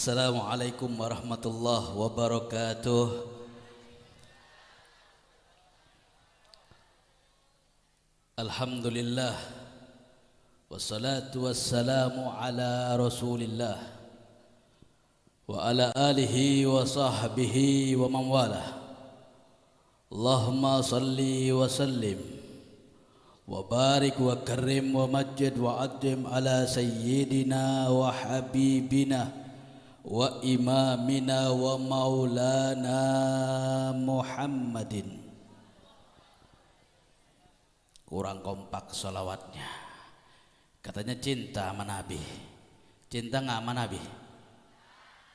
Assalamualaikum warahmatullahi wabarakatuh. Alhamdulillah wassalatu wassalamu ala Rasulillah wa ala alihi wa sahbihi wa man walah. Allahumma salli wa sallim wa barik wa karim wa majid wa addim ala sayyidina wa habibina wa imamina wa maulana Muhammadin. Kurang kompak salawatnya. Katanya cinta sama Nabi. Cinta nggak sama Nabi?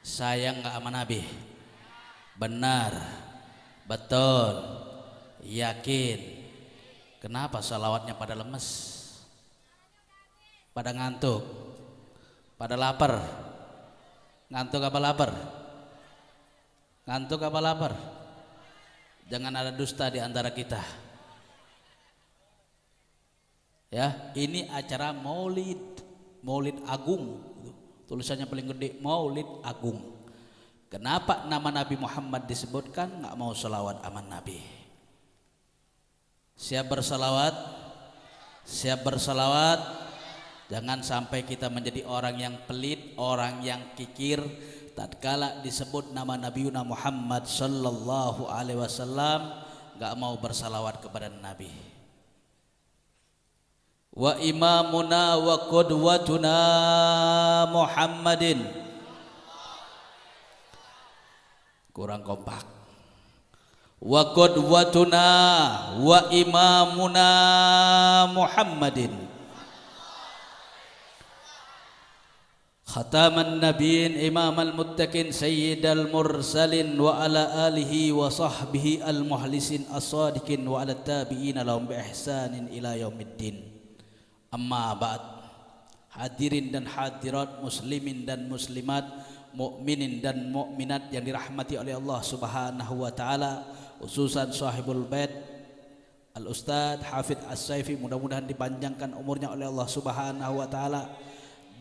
Sayang nggak sama Nabi? Benar, betul, yakin. Kenapa salawatnya pada lemes? Pada ngantuk? Pada lapar? Ngantuk apa lapar? Ngantuk apa lapar? Jangan ada dusta di antara kita. Ya, ini acara Maulid, Maulid Agung. Tulisannya paling gede, Maulid Agung. Kenapa nama Nabi Muhammad disebutkan? Nggak mau selawat aman Nabi. Siap berselawat? Siap berselawat? Jangan sampai kita menjadi orang yang pelit, orang yang kikir tatkala disebut nama Nabiuna Muhammad sallallahu alaihi wasallam enggak mau bersalawat kepada Nabi. Wa imamuna wa qudwatuna Muhammadin. Kurang kompak. Wa qudwatuna wa imamuna Muhammadin. Khataman Nabiin Imamal Muttaqin Sayyidal Mursalin wa ala alihi wa sahbihi al-muhlisin as-sadiqin wa ala tabi'ina lahum bi ihsanin ila yaumiddin. Amma ba'd. Hadirin dan hadirat, muslimin dan muslimat, mukminin dan mukminat yang dirahmati oleh Allah Subhanahu wa taala, khususan sahibul bait Al-Ustadz Hafidz As-Saifi, mudah-mudahan dipanjangkan umurnya oleh Allah Subhanahu wa taala,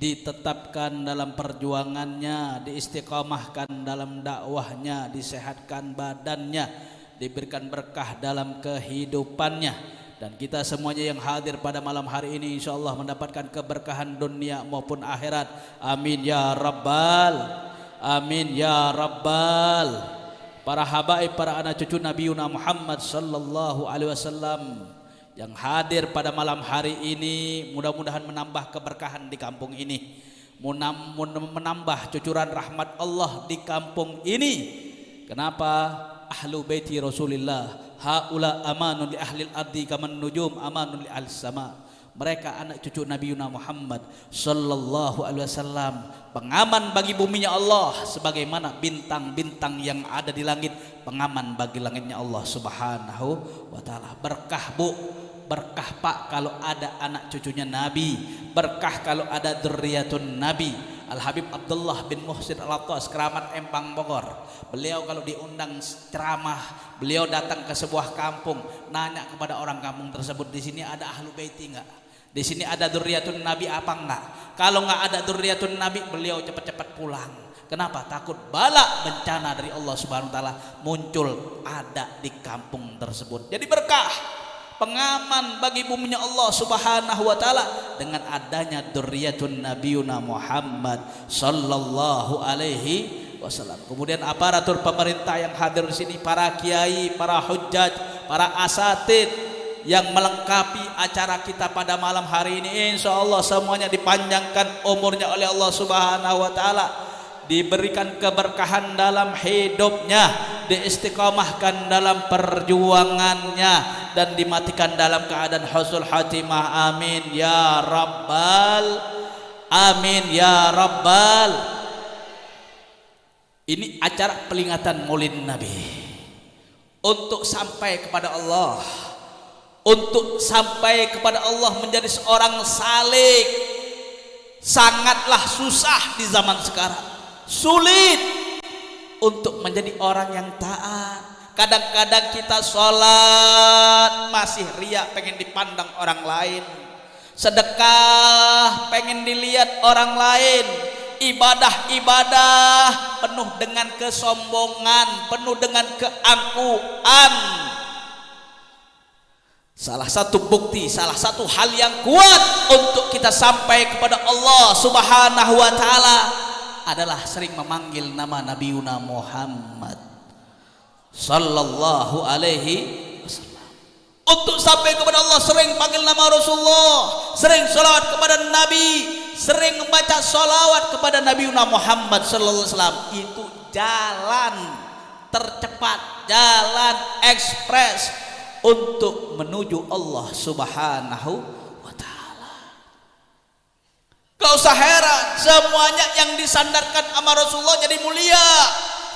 ditetapkan dalam perjuangannya, diistiqamahkan dalam dakwahnya, disehatkan badannya, diberikan berkah dalam kehidupannya, dan kita semuanya yang hadir pada malam hari ini insyaallah mendapatkan keberkahan dunia maupun akhirat. Amin ya rabbal, amin ya rabbal. Para habaib, para anak cucu Nabiuna Muhammad sallallahu alaihi wasallam yang hadir pada malam hari ini, mudah-mudahan menambah keberkahan di kampung ini, menambah cucuran rahmat Allah di kampung ini. Kenapa? Ahlu baiti Rasulillah haula amanun li ahlil ardi kaman nujum amanun li ahlis sama. Mereka anak cucu Nabiuna Muhammad sallallahu alaihi wasallam, pengaman bagi buminya Allah sebagaimana bintang-bintang yang ada di langit pengaman bagi langitnya Allah Subhanahu wa taala. Berkah Bu, berkah Pak kalau ada anak cucunya Nabi, berkah kalau ada dzurriyyatun Nabi. Al-Habib Abdullah bin Muhsin Al-Attas, Keramat Empang Bogor, beliau kalau diundang ceramah, beliau datang ke sebuah kampung, nanya kepada orang kampung tersebut, di sini ada ahlu baiti enggak? Di sini ada dzurriyyatun Nabi apa enggak? Kalau enggak ada dzurriyyatun Nabi, beliau cepat-cepat pulang. Kenapa? Takut bala bencana dari Allah Subhanahu wa taala muncul ada di kampung tersebut. Jadi berkah, pengaman bagi buminya Allah Subhanahu wa taala dengan adanya dzurriyyatun Nabiuna Muhammad sallallahu alaihi wasallam. Kemudian aparatur pemerintah yang hadir di sini, para kiai, para hujjaj, para asatid yang melengkapi acara kita pada malam hari ini, insyaallah semuanya dipanjangkan umurnya oleh Allah Subhanahu wa taala, diberikan keberkahan dalam hidupnya, diistiqamahkan dalam perjuangannya, dan dimatikan dalam keadaan husnul khatimah. Amin ya rabbal, amin ya rabbal. Ini acara peringatan Maulid Nabi untuk sampai kepada Allah, untuk sampai kepada Allah menjadi seorang salik sangatlah susah di zaman sekarang. Sulit untuk menjadi orang yang taat. Kadang-kadang kita sholat masih riya, pengen dipandang orang lain. Sedekah pengen dilihat orang lain. ibadah-ibadah penuh dengan kesombongan, penuh dengan keangkuhan. Salah satu bukti, salah satu hal yang kuat untuk kita sampai kepada Allah Subhanahu wa taala adalah sering memanggil nama Nabiuna Muhammad sallallahu alaihi wasallam. Untuk sampai kepada Allah sering panggil nama Rasulullah, sering salawat kepada Nabi, sering membaca salawat kepada Nabiuna Muhammad sallallahu alaihi wasallam. Itu jalan tercepat, jalan ekspres untuk menuju Allah Subhanahu wa taala. Gak usah heran, semuanya yang disandarkan sama Rasulullah jadi mulia,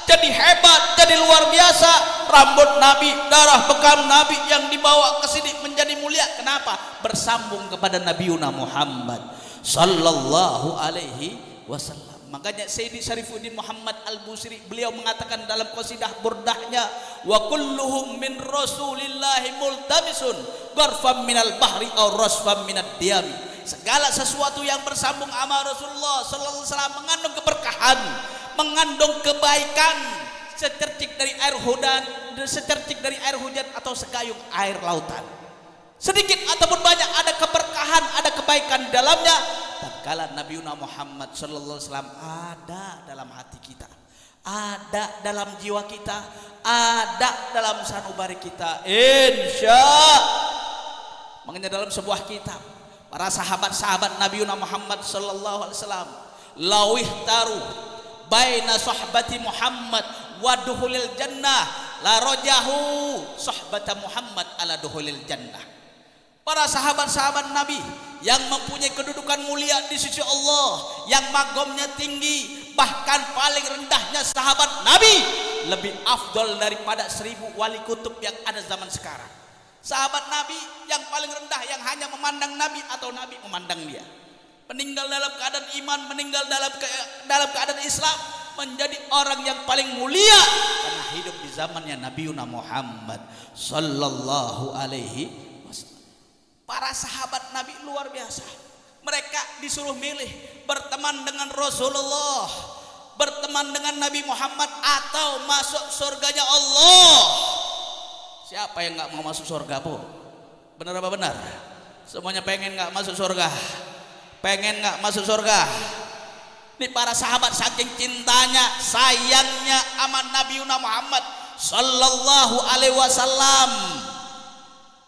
jadi hebat, jadi luar biasa. Rambut Nabi, darah bekam Nabi yang dibawa ke sini menjadi mulia. Kenapa? Bersambung kepada Nabiuna Muhammad sallallahu alaihi wasallam. Makanya Sayyidi Syarifuddin Muhammad Al-Busiri beliau mengatakan dalam qasidah burdahnya, wa kulluhum min rasulillahi multamisun gharfam minal bahri aw rasfam minad diyami. Segala sesuatu yang bersambung sama Rasulullah sallallahu alaihi wasallam mengandung keberkahan, mengandung kebaikan, secercik dari air hujan, secercik dari air hujan atau segayung air lautan. Sedikit ataupun banyak ada keberkahan, ada kebaikan di dalamnya. Tatkala Nabiuna Muhammad sallallahu alaihi wasallam ada dalam hati kita, ada dalam jiwa kita, ada dalam sanubari kita, insya. Makanya dalam sebuah kitab para sahabat-sahabat Nabiuna Muhammad sallallahu alaihi wasallam lawih taru baina sahbati Muhammad wa duhulil jannah la rajahu sahbata Muhammad ala duhulil jannah. Para sahabat-sahabat Nabi yang mempunyai kedudukan mulia di sisi Allah, yang magomnya tinggi, bahkan paling rendahnya sahabat Nabi lebih afdol daripada 1000 wali kutub yang ada zaman sekarang. Sahabat Nabi yang paling rendah, yang hanya memandang Nabi atau Nabi memandang dia, meninggal dalam keadaan iman, meninggal dalam keadaan Islam, menjadi orang yang paling mulia karena hidup di zamannya Nabiuna Muhammad sallallahu alaihi wasallam. Para sahabat Nabi luar biasa. Mereka disuruh milih berteman dengan Rasulullah, berteman dengan Nabi Muhammad, atau masuk surganya Allah. Siapa yang nggak mau masuk surga, Bu? Benar apa benar? Semuanya pengen nggak masuk surga? Pengen nggak masuk surga? Ini para sahabat saking cintanya, sayangnya sama Nabiuna Muhammad sallallahu alaihi wasallam,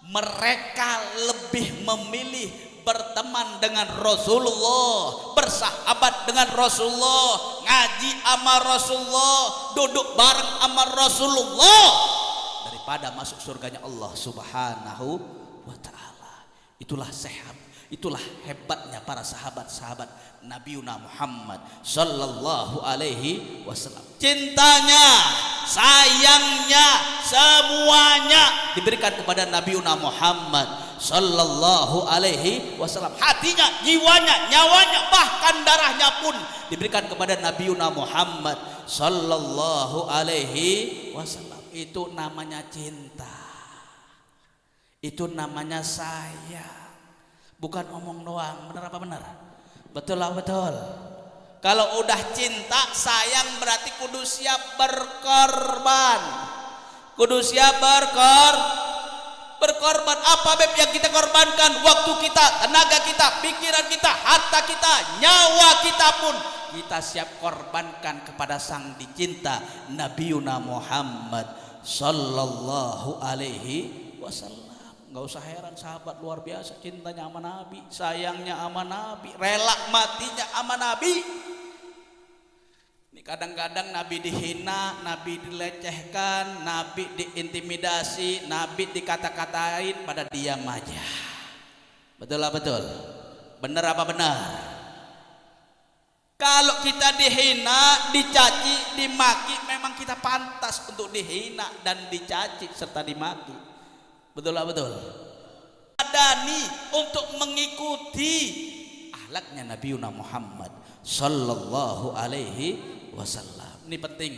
mereka lebih memilih berteman dengan Rasulullah, bersahabat dengan Rasulullah, ngaji sama Rasulullah, duduk bareng sama Rasulullah, daripada masuk surganya Allah Subhanahu wa ta'ala. Itulah sehat, itulah hebatnya para sahabat-sahabat Nabiuna Muhammad sallallahu alaihi wasallam. Cintanya, sayangnya, semuanya diberikan kepada Nabiuna Muhammad sallallahu alaihi wasallam. Hatinya, jiwanya, nyawanya, bahkan darahnya pun diberikan kepada Nabiuna Muhammad sallallahu alaihi wasallam. Itu namanya cinta. Itu namanya sayang. Bukan omong doang. Benar apa benar? Betul lah, betul. Kalau udah cinta, sayang, berarti kudu siap berkorban. Kudu siap berkorban. Apa beb yang kita korbankan? Waktu kita, tenaga kita, pikiran kita, harta kita, nyawa kita pun kita siap korbankan kepada sang dicinta Nabiuna Muhammad sallallahu alaihi wasallam. Gak usah heran, sahabat luar biasa cintanya sama Nabi, sayangnya sama Nabi, rela matinya sama Nabi. Ini kadang-kadang Nabi dihina, Nabi dilecehkan, Nabi diintimidasi, Nabi dikata-katain, pada diam aja. Betul lah, betul. Benar apa benar? Kalau kita dihina, dicaci, dimaki, memang kita pantas untuk dihina dan dicaci serta dimaki. Betul lah, betul. Adani untuk mengikuti akhlaknya Nabiuna Muhammad sallallahu alaihi wasallam. Ini penting.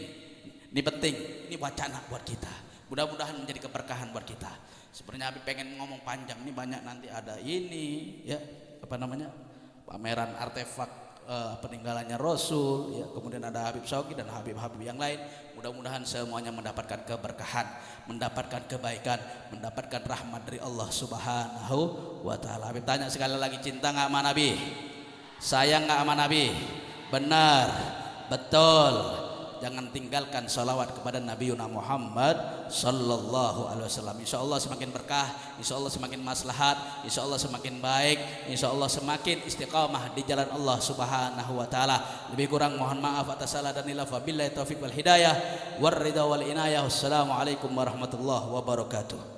Ini wacana buat kita. Mudah-mudahan menjadi keberkahan buat kita. Sebenarnya Habib pengen ngomong panjang, ini banyak nanti ada ini ya, apa namanya? Pameran artefak peninggalannya Rasul, ya, kemudian ada Habib Syauqi dan Habib-Habib yang lain. Mudah-mudahan semuanya mendapatkan keberkahan, mendapatkan kebaikan, mendapatkan rahmat dari Allah Subhanahu wa taala. Habib tanya sekali lagi, cinta nggak sama Nabi? Sayang nggak sama Nabi? Benar, betul. Jangan tinggalkan salawat kepada Nabi Muhammad sallallahu alaihi wasallam. Insyaallah semakin berkah, insyaallah semakin maslahat, insyaallah semakin baik, insyaallah semakin istiqamah di jalan Allah Subhanahu wa taala. Lebih kurang mohon maaf atas salah dan hilaf. Wabillahi taufik wal hidayah war ridha wal inayah. Wassalamualaikum warahmatullahi wabarakatuh.